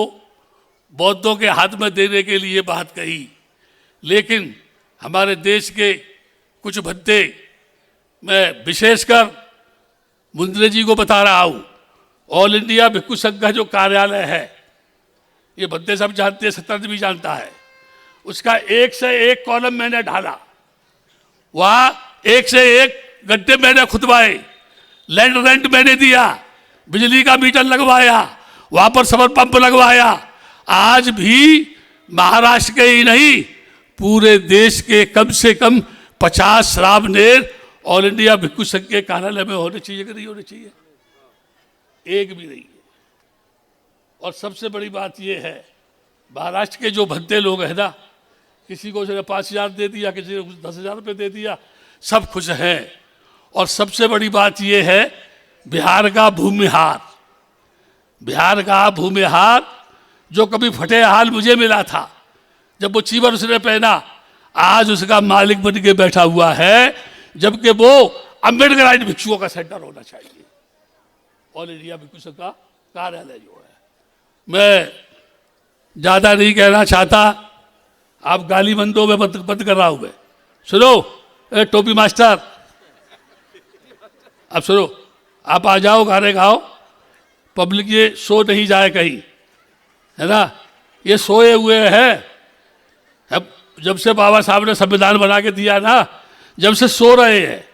बौद्धों के हाथ में देने के लिए बात कही। लेकिन हमारे देश के कुछ भद्दे, मैं विशेषकर मुंद्रे जी को बता रहा हूँ, ऑल इंडिया भिक्खु संघ का जो कार्यालय है, ये भद्दे सब जानते हैं, सत्यनारायण भी जानता है, उसका 1 से 1 कॉलम मैंने ढाला, वहाँ 1 से 1 गड्ढे मैंने खुदवाए, लैंड रेंट मैंने दिया, बिजली का मीटर लगवाया, वहाँ पर समर पंप लगवाया। आज भी महाराष्ट्र के ही नहीं, पूरे देश के कम से कम 50 श्रावनेर ऑल इंडिया भिक्खु संघ के कार्यालय में होने चाहिए कि नहीं होने चाहिए? एक भी नहीं है। और सबसे बड़ी बात यह है, महाराष्ट्र के जो भद्दे लोग हैं ना, किसी को उसने 5,000 दे दिया, किसी को 10,000 रुपये दे दिया, सब खुश हैं। और सबसे बड़ी बात यह है, बिहार का भूमिहार, बिहार का भूमिहार जो कभी फटे हाल मुझे मिला था, जब वो चीवर उसने पहना, आज उसका मालिक बन के बैठा हुआ है, जबकि वो अम्बेडकराइट भिक्षुओं का सेंटर होना चाहिए, ऑल इंडिया भिक्षु संघ का कार्यालय जो है। मैं ज़्यादा नहीं कहना चाहता, आप गाली बंदों में बंद कर रहा हूँ मैं। सुनो ए टोपी मास्टर, अब सुनो, आप आ जाओ, गाने गाओ, पब्लिक ये सो नहीं जाए कहीं, है ना? ये सोए हुए हैं, जब से बाबा साहब ने संविधान बना के दिया ना, जब से सो रहे हैं,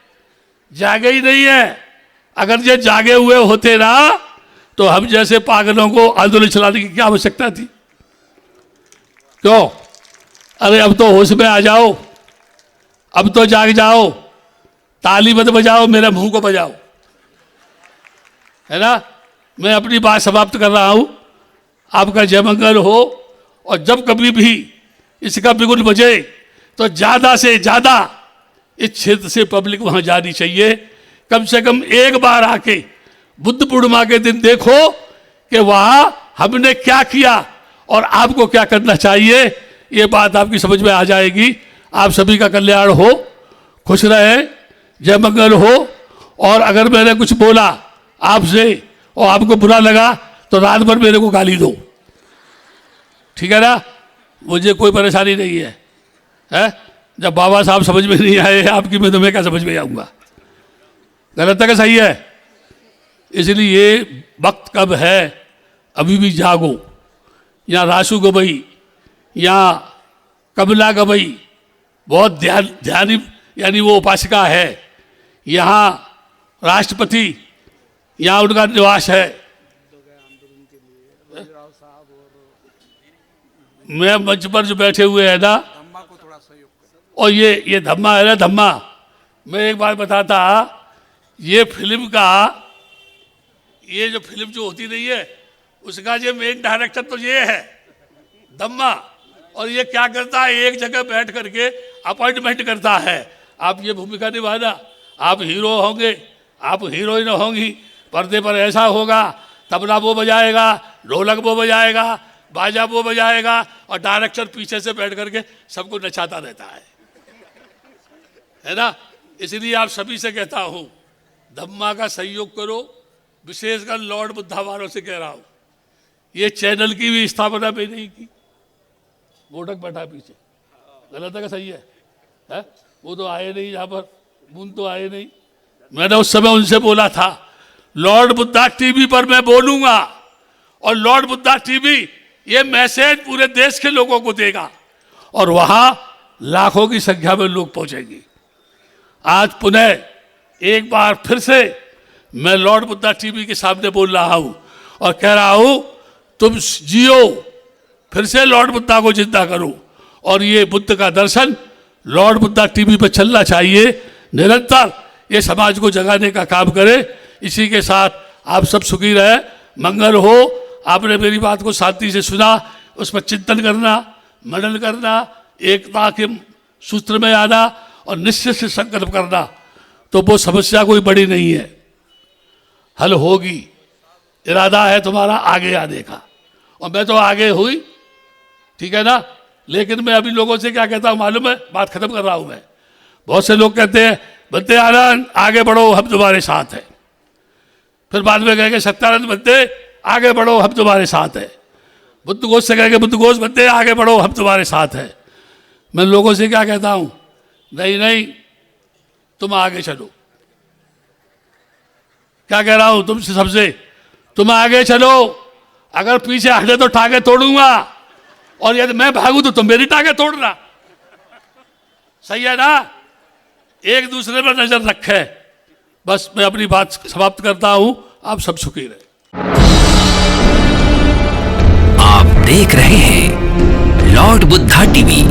जागे ही नहीं है। अगर ये जागे हुए होते ना, तो हम जैसे पागलों को आंदोलन चलाने की क्या आवश्यकता थी? क्यों? अरे अब तो होश में आ जाओ, अब तो जाग जाओ, ताली मत बजाओ, मेरे मुंह को बजाओ, है ना? मैं अपनी बात समाप्त कर रहा हूं। आपका जय मंगल हो। और जब कभी भी इसका बिगुल बजे तो ज़्यादा से ज़्यादा इस क्षेत्र से पब्लिक वहाँ जानी चाहिए। कम से कम एक बार आके बुद्ध पूर्णिमा के दिन देखो कि वहाँ हमने क्या किया और आपको क्या करना चाहिए। ये बात आपकी समझ में आ जाएगी। आप सभी का कल्याण हो, खुश रहे, जय मंगल हो। और अगर मैंने कुछ बोला आपसे और आपको बुरा लगा तो रात भर मेरे को गाली दो, ठीक है ना? मुझे कोई परेशानी नहीं है, है? जब बाबा साहब समझ में नहीं आए आपकी में, तो मैं क्या समझ में आऊँगा? गलत है कि सही है? इसलिए ये वक्त कब है, अभी भी जागो। यहाँ रासू गवई, यहाँ कमला गवई बहुत ध्यानी यानी वो उपासिका है, यहाँ राष्ट्रपति, यहाँ उनका निवास है। मैं मंच पर जो बैठे हुए हैं ना, और ये धम्मा है ना, धम्मा, मैं एक बार बताता, ये फिल्म का, ये जो फिल्म जो होती नहीं है उसका ये मेन डायरेक्टर तो ये है धम्मा, और ये क्या करता है, एक जगह बैठ करके अपॉइंटमेंट करता है, आप ये भूमिका निभाना, आप हीरो होंगे, आप हीरोइन होंगी, पर्दे पर ऐसा होगा, तबला वो बजाएगा, ढोलक वो बजाएगा, बाजा वो बजाएगा, और डायरेक्टर पीछे से बैठ करके सबको नचाता रहता है ना। इसलिए आप सभी से कहता हूं, धम्मा का सहयोग करो, विशेषकर लॉर्ड बुद्धा वालों से कह रहा हूं। ये चैनल की भी स्थापना मैंने नहीं की, मोटक बैठा पीछे, गलत है कि सही है? वो तो आए नहीं, यहाँ पर मुन तो आए नहीं। मैंने उस समय उनसे बोला था, लॉर्ड बुद्धा टीवी पर मैं बोलूंगा, और लॉर्ड बुद्धा टीवी ये मैसेज पूरे देश के लोगों को देगा, और वहां लाखों की संख्या में लोग पहुंचेंगे। आज पुनः एक बार फिर से मैं लॉर्ड बुद्धा टीवी के सामने बोल रहा हूं और कह रहा हूं, तुम जियो, फिर से लॉर्ड बुद्धा को जिंदा करो, और ये बुद्ध का दर्शन लॉर्ड बुद्धा टीवी पर चलना चाहिए, निरंतर ये समाज को जगाने का काम करे। इसी के साथ आप सब सुखी रहे, मंगल हो। आपने मेरी बात को शांति से सुना, उस पर चिंतन करना, मनन करना, एकता के सूत्र में आना और निश्चय से संकल्प करना, तो वो समस्या कोई बड़ी नहीं है, हल होगी। इरादा है तुम्हारा आगे आने का, और मैं तो आगे हुई, ठीक है ना। लेकिन मैं अभी लोगों से क्या कहता हूं मालूम है, बात खत्म कर रहा हूं मैं। बहुत से लोग कहते हैं, बनते आनंद आगे बढ़ो हम तुम्हारे साथ हैं, फिर बाद में कहेंगे सत्यानंद बनते आगे बढ़ो हम तुम्हारे साथ हैं, बुद्ध घोष से कहेंगे बुद्ध घोष बनते आगे बढ़ो हम तुम्हारे साथ हैं। मैं लोगों से क्या कहता हूं, नहीं नहीं, तुम आगे चलो। क्या कह रहा हूं तुमसे, सबसे, तुम आगे चलो, अगर पीछे हटे तो टांगे तोड़ूंगा, और यदि मैं भागूं तो तुम मेरी टांगे तोड़ना। सही है ना, एक दूसरे पर नजर रखे। बस मैं अपनी बात समाप्त करता हूं, आप सब सुखी रहे। आप देख रहे हैं लॉर्ड बुद्धा टीवी।